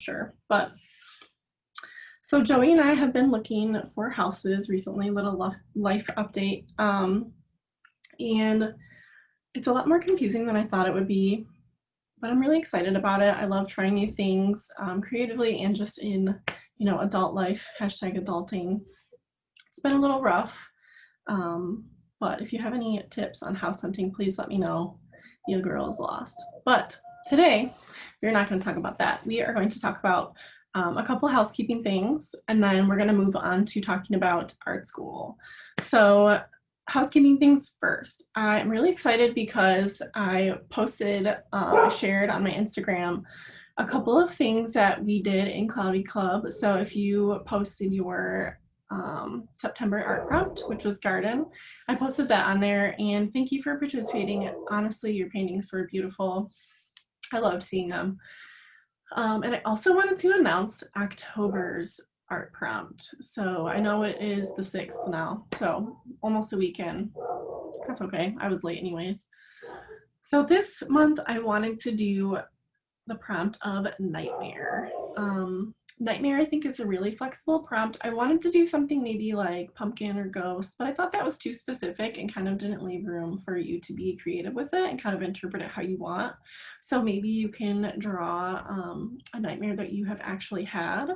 sure. But so Joey and I have been looking for houses recently, little life update. And it's a lot more confusing than I thought it would be, but I'm really excited about it. I love trying new things creatively and just in, adult life, hashtag adulting. It's been a little rough, but if you have any tips on house hunting, please let me know. Your girl is lost. But today, we're not going to talk about that. We are going to talk about a couple housekeeping things, and then we're going to move on to talking about art school. So housekeeping things first. I'm really excited because I shared on my Instagram a couple of things that we did in Cloudy Club. So if you posted your September art prompt, which was garden, I posted that on there, and thank you for participating. Honestly, your paintings were beautiful. I loved seeing them. And I also wanted to announce October's art prompt. So I know it is the 6th now, so almost a weekend. That's okay, I was late anyways. So this month I wanted to do the prompt of nightmare. Nightmare, I think, is a really flexible prompt. I wanted to do something maybe like pumpkin or ghost, but I thought that was too specific and kind of didn't leave room for you to be creative with it and kind of interpret it how you want. So maybe you can draw a nightmare that you have actually had,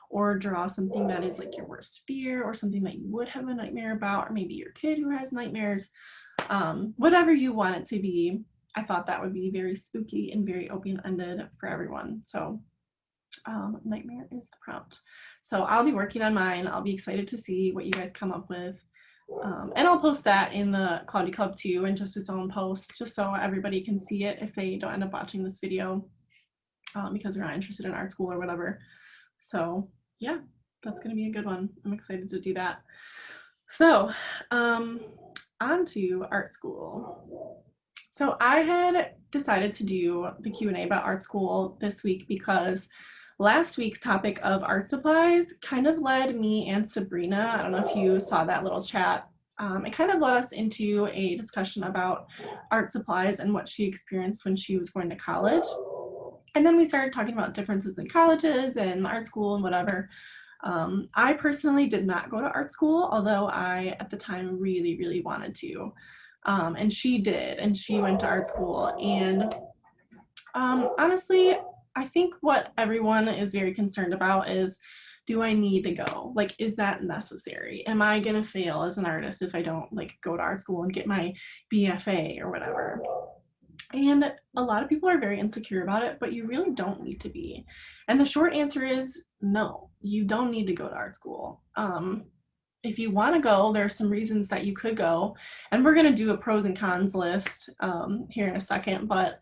or draw something that is like your worst fear, or something that you would have a nightmare about, or maybe your kid who has nightmares. Whatever you want it to be, I thought that would be very spooky and very open-ended for everyone. So nightmare is the prompt. So I'll be working on mine. I'll be excited to see what you guys come up with. And I'll post that in the Cloudy Club too, and just its own post, just so everybody can see it if they don't end up watching this video because they're not interested in art school or whatever. So yeah, that's going to be a good one. I'm excited to do that. So on to art school. So I had decided to do the Q&A about art school this week because last week's topic of art supplies kind of led me and Sabrina, I don't know if you saw that little chat, it kind of led us into a discussion about art supplies and what she experienced when she was going to college. And then we started talking about differences in colleges and art school and whatever. I personally did not go to art school, although I, at the time, really, really wanted to. And she did, and she went to art school. And honestly, I think what everyone is very concerned about is, do I need to go? Like, is that necessary? Am I gonna fail as an artist if I don't like go to art school and get my BFA or whatever? And a lot of people are very insecure about it, but you really don't need to be. And the short answer is no, you don't need to go to art school. If you want to go, there are some reasons that you could go, and we're going to do a pros and cons list here in a second, but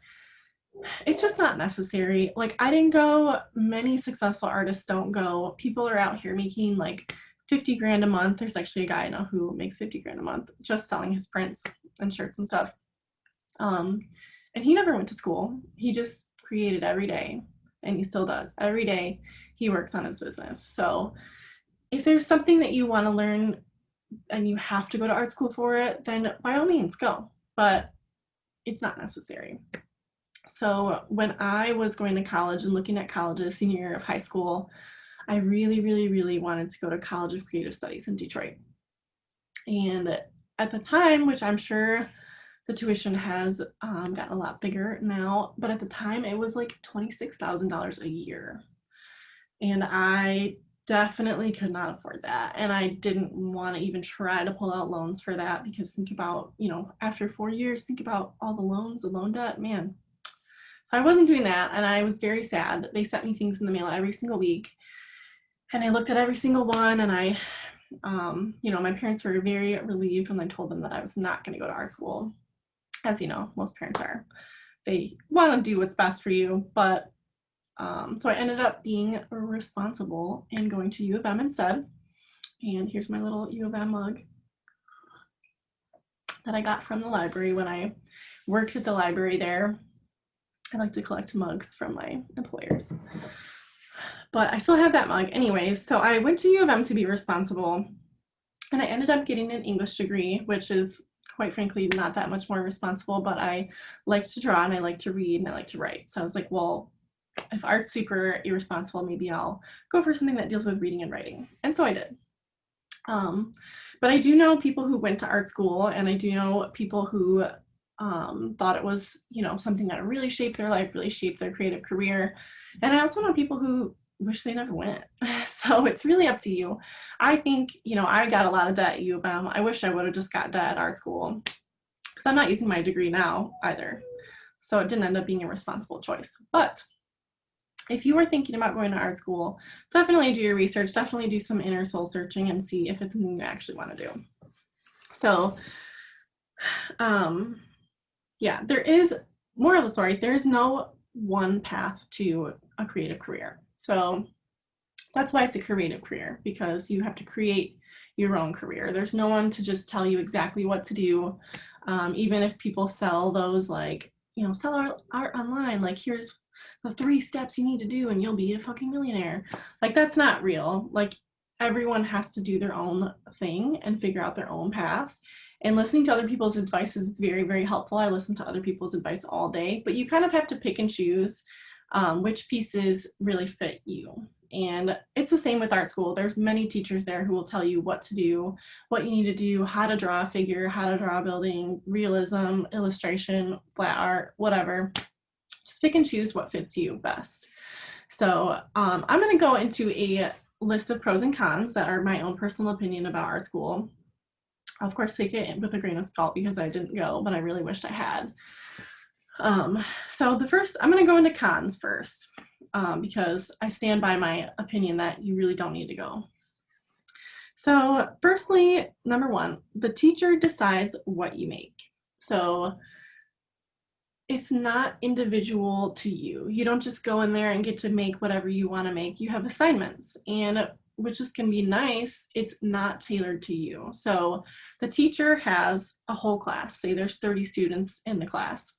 it's just not necessary. Like, I didn't go, many successful artists don't go. People are out here making like 50 grand a month. There's actually a guy I know who makes 50 grand a month just selling his prints and shirts and stuff. And he never went to school. He just created every day, and he still does. Every day he works on his business. So if there's something that you want to learn and you have to go to art school for it, then by all means go, but it's not necessary. So when I was going to college and looking at colleges senior year of high school, I really, really, really wanted to go to College of Creative Studies in Detroit. And at the time, which I'm sure the tuition has gotten a lot bigger now, but at the time it was like $26,000 a year. And I definitely could not afford that. And I didn't want to even try to pull out loans for that, because think about, after 4 years, think about all the loans, the loan debt, man. So I wasn't doing that, and I was very sad. They sent me things in the mail every single week, and I looked at every single one, and I, my parents were very relieved when I told them that I was not going to go to art school. As you know, most parents are. They want to do what's best for you, but so I ended up being responsible and going to U of M instead. And here's my little U of M mug that I got from the library when I worked at the library there. I like to collect mugs from my employers. But I still have that mug anyways. So I went to U of M to be responsible, and I ended up getting an English degree, which is quite frankly not that much more responsible, but I like to draw and I like to read and I like to write. So I was like, well, if art's super irresponsible, maybe I'll go for something that deals with reading and writing. And so I did. But I do know people who went to art school, and I do know people who thought it was, you know, something that really shaped their life, really shaped their creative career. And I also know people who wish they never went. So it's really up to you. I think, you know, I got a lot of debt at U of M. I wish I would have just got debt at art school because I'm not using my degree now either. So it didn't end up being a responsible choice. But if you are thinking about going to art school, definitely do your research, definitely do some inner soul searching and see if it's something you actually want to do. So, yeah, there is, moral of the story, there is no one path to a creative career. So that's why it's a creative career, because you have to create your own career. There's no one to just tell you exactly what to do. Even if people sell those, like, you know, sell art online, like, here's the 3 steps you need to do and you'll be a fucking millionaire. Like, that's not real. Like, everyone has to do their own thing and figure out their own path. And listening to other people's advice is very, very helpful. I listen to other people's advice all day, but you kind of have to pick and choose which pieces really fit you. And it's the same with art school. There's many teachers there who will tell you what to do, what you need to do, how to draw a figure, how to draw a building, realism, illustration, flat art, whatever. Just pick and choose what fits you best. So I'm going to go into a list of pros and cons that are my own personal opinion about art school. Of course, take it with a grain of salt because I didn't go, but I really wished I had. So the first, I'm going to go into cons first, because I stand by my opinion that you really don't need to go. So firstly, number 1, the teacher decides what you make. So it's not individual to you. You don't just go in there and get to make whatever you want to make. You have assignments, and which is can be nice, it's not tailored to you. So the teacher has a whole class, say there's 30 students in the class,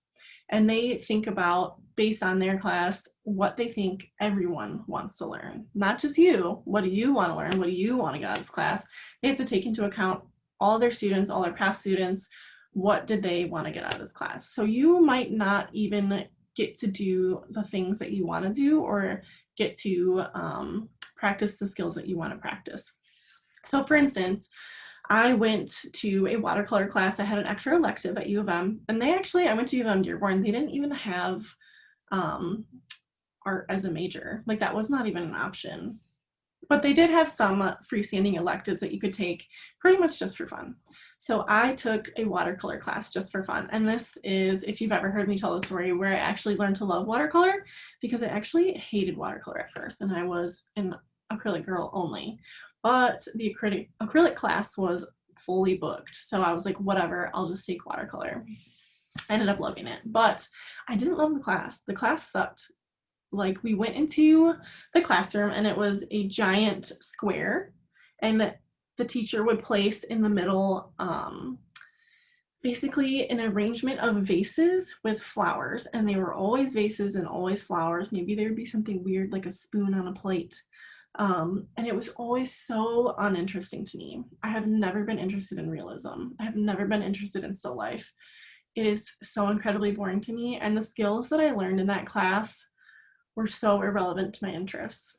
and they think about, based on their class, what they think everyone wants to learn. Not just you. What do you want to learn? What do you want to get out of this class? They have to take into account all their students, all their past students. What did they want to get out of this class? So you might not even get to do the things that you want to do or get to practice the skills that you want to practice. So for instance, I went to a watercolor class. I had an extra elective at U of M, and I went to U of M Dearborn. They didn't even have art as a major. Like, that was not even an option. But they did have some freestanding electives that you could take pretty much just for fun. So I took a watercolor class just for fun. And this is, if you've ever heard me tell the story, where I actually learned to love watercolor, because I actually hated watercolor at first, and I was an acrylic girl only. But the acrylic class was fully booked. So I was like, whatever, I'll just take watercolor. I ended up loving it, but I didn't love the class. The class sucked. Like, we went into the classroom and it was a giant square, and the teacher would place in the middle basically an arrangement of vases with flowers, and they were always vases and always flowers. Maybe there would be something weird like a spoon on a plate. And it was always so uninteresting to me. I have never been interested in realism. I have never been interested in still life. It is so incredibly boring to me, and the skills that I learned in that class were so irrelevant to my interests.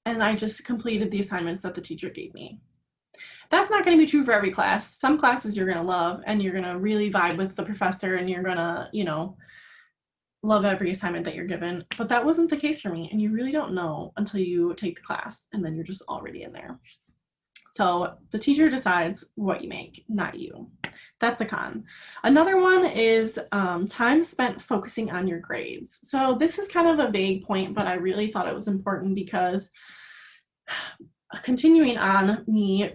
And I just completed the assignments that the teacher gave me. That's not going to be true for every class. Some classes you're going to love, and you're going to really vibe with the professor, and you're going to, you know, love every assignment that you're given. But that wasn't the case for me, and you really don't know until you take the class, and then you're just already in there. So the teacher decides what you make, not you. That's a con. Another one is time spent focusing on your grades. So this is kind of a vague point, but I really thought it was important because continuing on me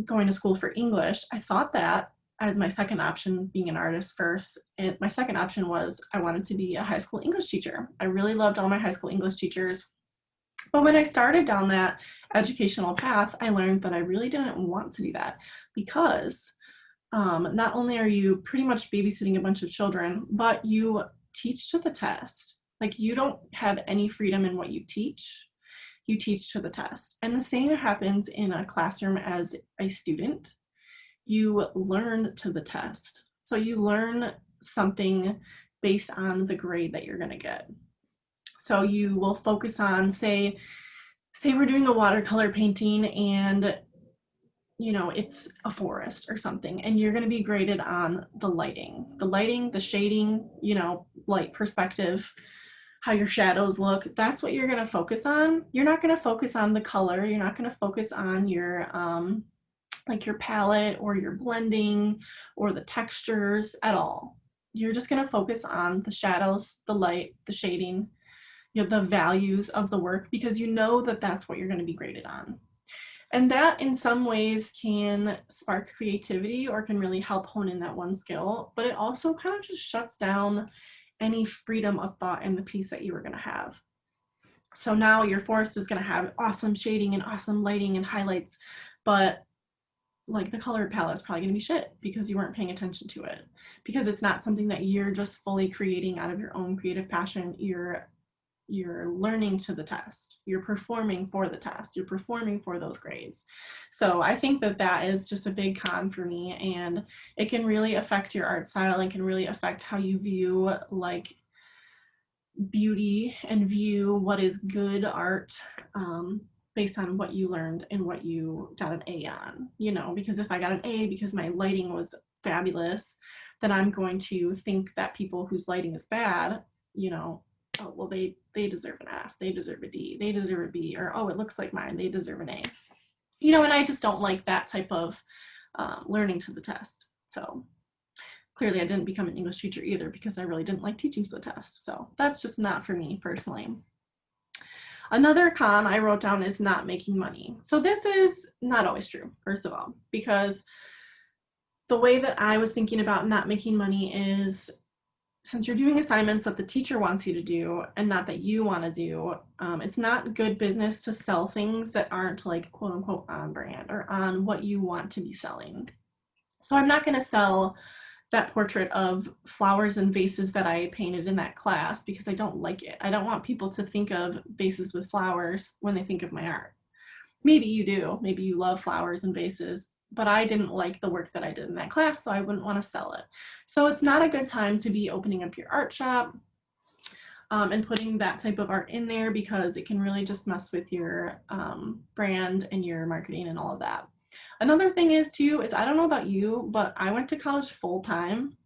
going to school for English, I thought that as my second option, being an artist first, and my second option was I wanted to be a high school English teacher. I really loved all my high school English teachers. But when I started down that educational path, I learned that I really didn't want to do that, because not only are you pretty much babysitting a bunch of children, but you teach to the test. Like, you don't have any freedom in what you teach. You teach to the test. And the same happens in a classroom as a student. You learn to the test. So you learn something based on the grade that you're going to get. So you will focus on, say we're doing a watercolor painting and it's a forest or something, and you're going to be graded on the lighting, the shading, light perspective, how your shadows look. That's what you're going to focus on. You're not going to focus on the color. You're not going to focus on your like your palette or your blending or the textures at all. You're just going to focus on the shadows, the light, the shading, the values of the work, because that that's what you're going to be graded on. And that in some ways can spark creativity or can really help hone in that one skill, but it also kind of just shuts down any freedom of thought in the piece that you were going to have. So now your forest is going to have awesome shading and awesome lighting and highlights, but like the color palette is probably going to be shit because you weren't paying attention to it, because it's not something that you're just fully creating out of your own creative passion. You're learning to the test, you're performing for the test, you're performing for those grades. So I think that that is just a big con for me, and it can really affect your art style and can really affect how you view like beauty and view what is good art, based on what you learned and what you got an A on, because if I got an A because my lighting was fabulous, then I'm going to think that people whose lighting is bad, oh, well, they deserve an F, they deserve a D, they deserve a B, or, oh, it looks like mine, they deserve an A. And I just don't like that type of learning to the test. So clearly I didn't become an English teacher either, because I really didn't like teaching to the test. So that's just not for me personally. Another con I wrote down is not making money. So this is not always true, first of all, because the way that I was thinking about not making money is, since you're doing assignments that the teacher wants you to do and not that you want to do, it's not good business to sell things that aren't like quote unquote on brand or on what you want to be selling. So I'm not going to sell that portrait of flowers and vases that I painted in that class because I don't like it. I don't want people to think of vases with flowers when they think of my art. Maybe you do, maybe you love flowers and vases, but I didn't like the work that I did in that class, so I wouldn't want to sell it. So it's not a good time to be opening up your art shop and putting that type of art in there, because it can really just mess with your brand and your marketing and all of that. Another thing is I don't know about you, but I went to college full time.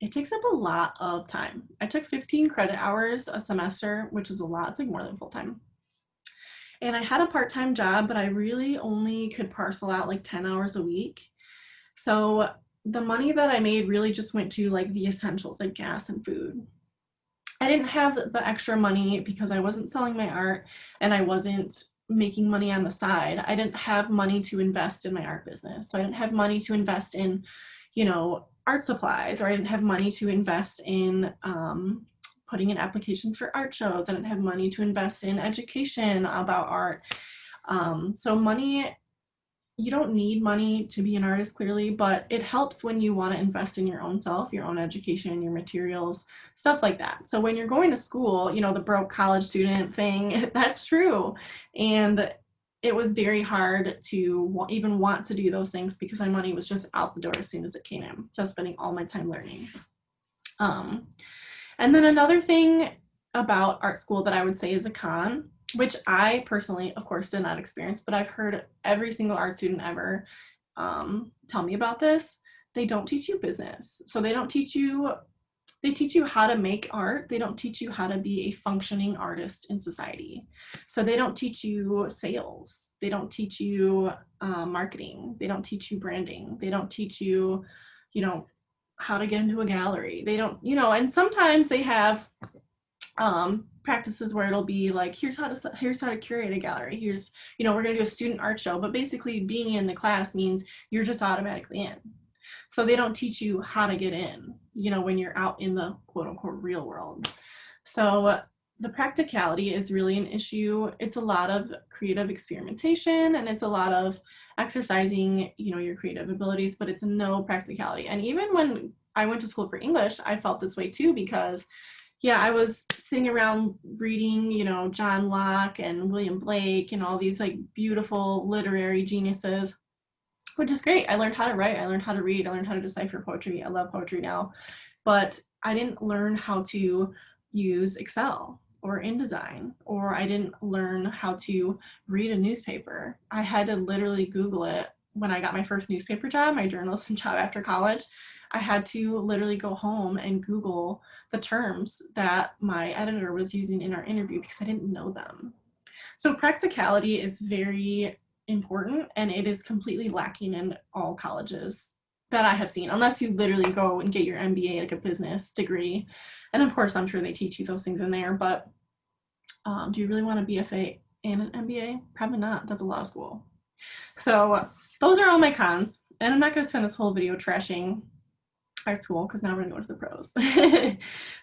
It takes up a lot of time. I took 15 credit hours a semester, which is a lot. It's like more than full time. And I had a part-time job, but I really only could parcel out like 10 hours a week. So the money that I made really just went to like the essentials, like gas and food. I didn't have the extra money because I wasn't selling my art and I wasn't making money on the side. I didn't have money to invest in my art business. So I didn't have money to invest in, art supplies, or I didn't have money to invest in putting in applications for art shows. I didn't have money to invest in education about art. So money, you don't need money to be an artist clearly, but it helps when you want to invest in your own self, your own education, your materials, stuff like that. So when you're going to school, the broke college student thing, that's true. And it was very hard to even want to do those things because my money was just out the door as soon as it came in. So I was spending all my time learning. And then another thing about art school that I would say is a con, which I personally, of course, did not experience, but I've heard every single art student ever tell me about this. They don't teach you business. So they teach you how to make art. They don't teach you how to be a functioning artist in society. So they don't teach you sales. They don't teach you marketing. They don't teach you branding. They don't teach you, how to get into a gallery. They don't, and sometimes they have practices where it'll be like, here's how to curate a gallery. Here's, we're going to do a student art show, but basically being in the class means you're just automatically in. So they don't teach you how to get in, when you're out in the quote unquote real world. So the practicality is really an issue. It's a lot of creative experimentation and it's a lot of exercising, your creative abilities, but it's no practicality. And even when I went to school for English, I felt this way too, because I was sitting around reading, John Locke and William Blake and all these like beautiful literary geniuses, which is great. I learned how to write, I learned how to read, I learned how to decipher poetry. I love poetry now, but I didn't learn how to use Excel. or InDesign, or I didn't learn how to read a newspaper. I had to literally Google it when I got my first newspaper job, my journalism job after college. I had to literally go home and Google the terms that my editor was using in our interview because I didn't know them. So practicality is very important, and it is completely lacking in all colleges that I have seen, unless you literally go and get your MBA, like a business degree. And of course, I'm sure they teach you those things in there, but do you really want a BFA and an MBA? Probably not. That's a law school. So those are all my cons, and I'm not going to spend this whole video trashing art school because now we're going to go to the pros.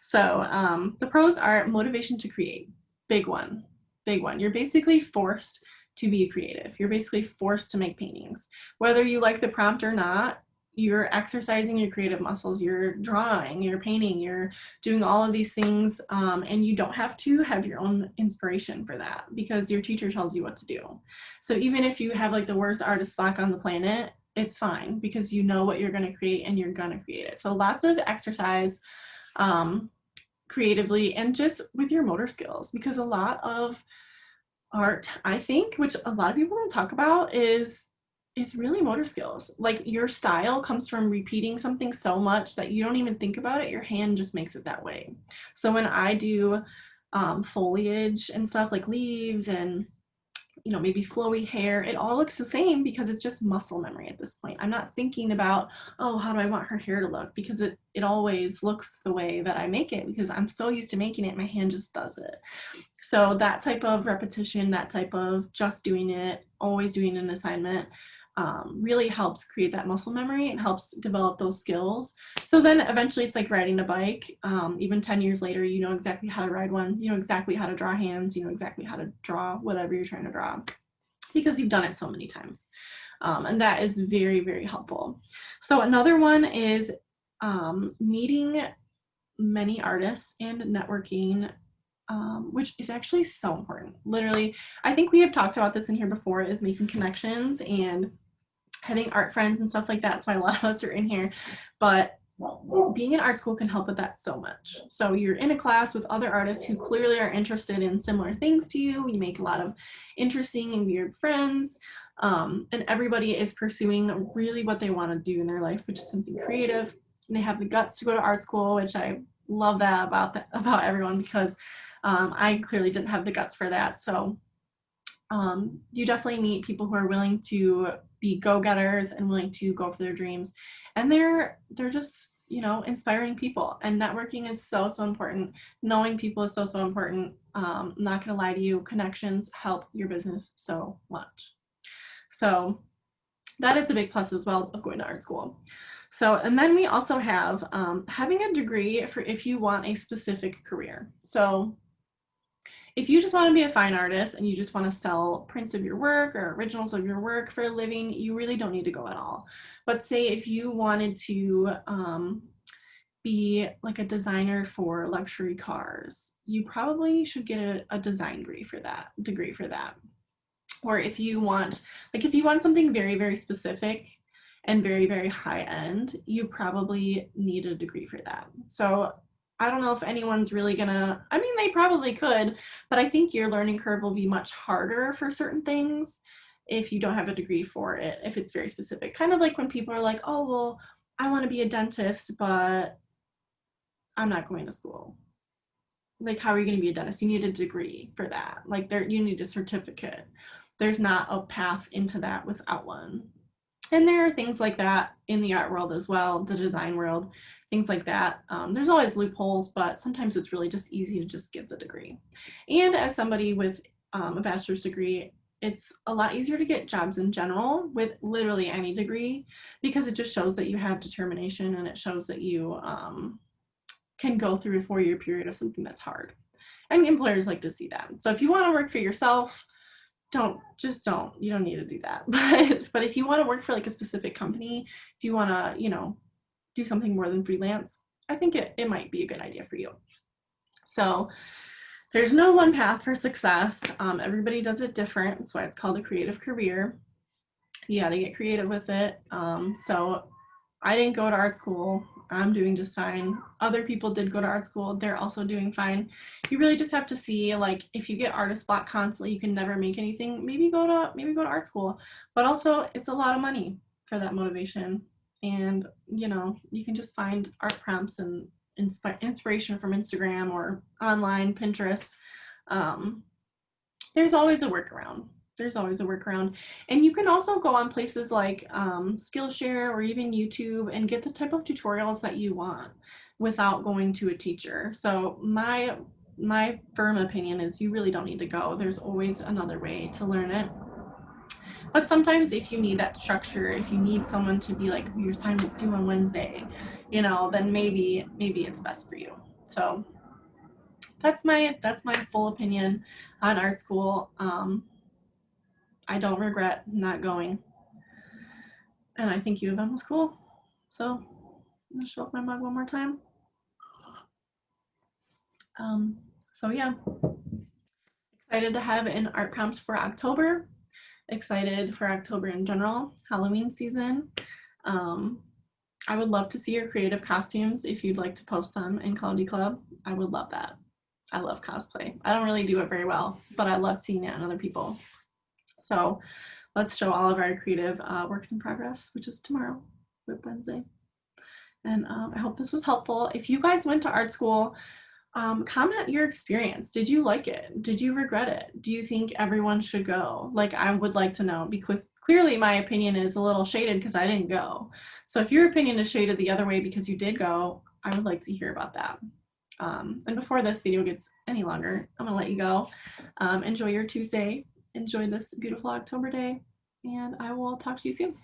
So the pros are motivation to create. Big one. Big one. You're basically forced to be creative. You're basically forced to make paintings. Whether you like the prompt or not, you're exercising your creative muscles. You're drawing, you're painting, you're doing all of these things, and you don't have to have your own inspiration for that because your teacher tells you what to do. So even if you have like the worst artist block on the planet, it's fine because you know what you're going to create and you're going to create it. So lots of exercise creatively and just with your motor skills, because a lot of art, I think, which a lot of people don't talk about, is really motor skills. Like your style comes from repeating something so much that you don't even think about it. Your hand just makes it that way. So when I do foliage and stuff like leaves and maybe flowy hair, it all looks the same because it's just muscle memory at this point. I'm not thinking about, oh, how do I want her hair to look? Because it always looks the way that I make it because I'm so used to making it, my hand just does it. So that type of repetition, that type of just doing it, always doing an assignment, really helps create that muscle memory and helps develop those skills. So then eventually it's like riding a bike. Even 10 years later, you know exactly how to ride one, you know exactly how to draw hands, you know exactly how to draw whatever you're trying to draw because you've done it so many times. And that is very, very helpful. So another one is meeting many artists and networking, which is actually so important. Literally, I think we have talked about this in here before, is making connections and having art friends and stuff like that. That's why a lot of us are in here. But being in art school can help with that so much. So you're in a class with other artists who clearly are interested in similar things to you. You make a lot of interesting and weird friends. And everybody is pursuing really what they want to do in their life, which is something creative. And they have the guts to go to art school, which I love that about everyone because I clearly didn't have the guts for that. So you definitely meet people who are willing to be go-getters and willing to go for their dreams, and they're just inspiring people. And networking is so important. Knowing people is so important. I'm not gonna lie to you, connections help your business so much. So that is a big plus as well of going to art school. So, and then we also have having a degree for if you want a specific career. So if you just want to be a fine artist and you just want to sell prints of your work or originals of your work for a living, you really don't need to go at all. But say if you wanted to be like a designer for luxury cars, you probably should get a design degree for that. Or if you want something very, very specific and very, very high end, you probably need a degree for that. So I don't know if anyone's really gonna, I mean, they probably could, but I think your learning curve will be much harder for certain things if you don't have a degree for it, if it's very specific. Kind of like when people are like, oh, well, I want to be a dentist, but I'm not going to school. Like, how are you going to be a dentist? You need a degree for that. Like, you need a certificate. There's not a path into that without one. And there are things like that in the art world as well, the design world, things like that. There's always loopholes, but sometimes it's really just easy to just get the degree. And as somebody with a bachelor's degree, it's a lot easier to get jobs in general with literally any degree because it just shows that you have determination and it shows that you can go through a 4-year period of something that's hard. And employers like to see that. So if you want to work for yourself, don't. You don't need to do that. But if you want to work for like a specific company, if you want to, do something more than freelance, I think it might be a good idea for you. So there's no one path for success. Everybody does it different. That's why it's called a creative career. You got to get creative with it. So I didn't go to art school. I'm doing just fine. Other people did go to art school. They're also doing fine. You really just have to see, like, if you get artist block constantly, you can never make anything, maybe go to art school. But also it's a lot of money for that motivation. And, you know, you can just find art prompts and inspiration from Instagram or online, Pinterest. There's always a workaround. There's always a workaround. And you can also go on places like Skillshare or even YouTube and get the type of tutorials that you want without going to a teacher. So my firm opinion is you really don't need to go. There's always another way to learn it. But sometimes if you need that structure, if you need someone to be like, your assignment's due on Wednesday, you know, then maybe it's best for you. So that's my full opinion on art school. I don't regret not going, and I think U of M was cool. So I'm gonna show up my mug one more time. So yeah, excited to have an art prompt for October. Excited for October in general, Halloween season. I would love to see your creative costumes if you'd like to post them in Cloudy Club. I would love that. I love cosplay. I don't really do it very well, but I love seeing it on other people. So let's show all of our creative works in progress, which is tomorrow, Wednesday. And I hope this was helpful. If you guys went to art school, comment your experience. Did you like it? Did you regret it? Do you think everyone should go? Like, I would like to know, because clearly my opinion is a little shaded because I didn't go. So if your opinion is shaded the other way because you did go, I would like to hear about that. And before this video gets any longer, I'm gonna let you go. Enjoy your Tuesday. Enjoy this beautiful October day, and I will talk to you soon.